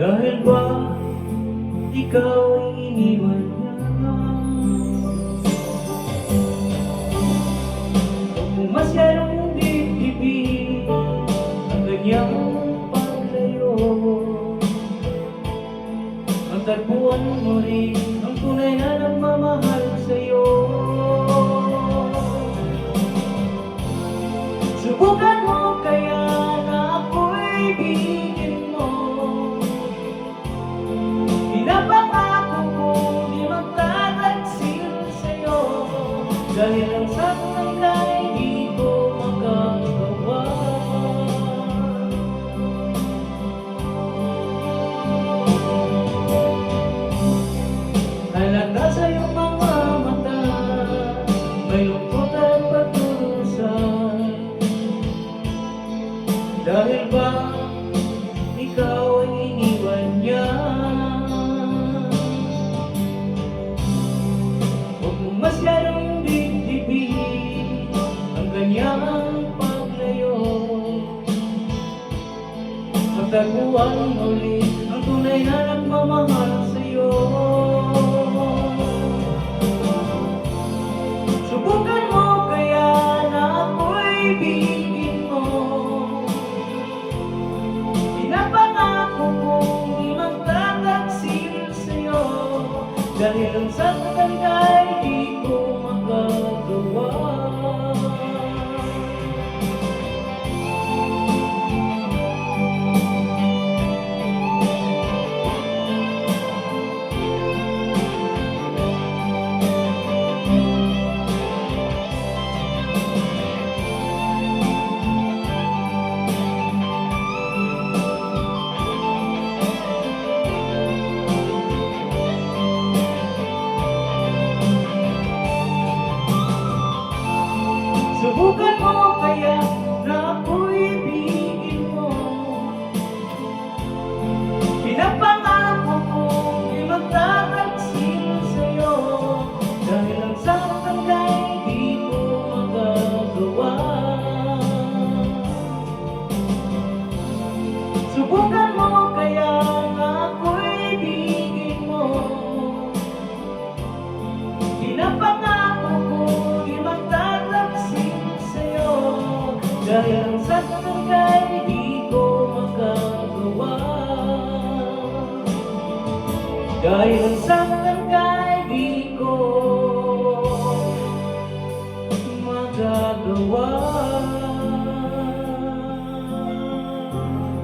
Dahil ba ikaw ay iniwan niya? Huwag mo masyadong dibdibin ang kanyang paglayo. Ang tagpuan mo rin ang tunay na nagmamahal sa'yo. Subukan mo kaya na ako'y bigyan mo. Pinapangako ko di magtataksil sa'yo. Dahil ang saktan ka'y di ko magagawa. Halata sa iyong mga mata, may lungkot at pagdurusan. Dahil ba ikaw ay iniwan niya? Huwag mo masyadong dibdibin ang kanyang paglayo. Magtaguan ulit ang tunay na nagmamahal sa'yo. Subukan mo kaya na ako'y bigyan mo. Pinapangako kong di magtataksil sa'yo. Dahil ang saktan ka'y di ko magagawa. Subukan mo kaya na ako'y ibigin mo. Pinapangako kong di magtataksil sa'yo. Dahil ang saktan ka'y di ko magagawa. Subukan mo kaya na ako'y ibigin mo. Pinapangako kong di magtataksil sa'yo. Dahil ang saktan ka'y di ko magagawa. Dahil ang saktan ka'y di ko magagawa.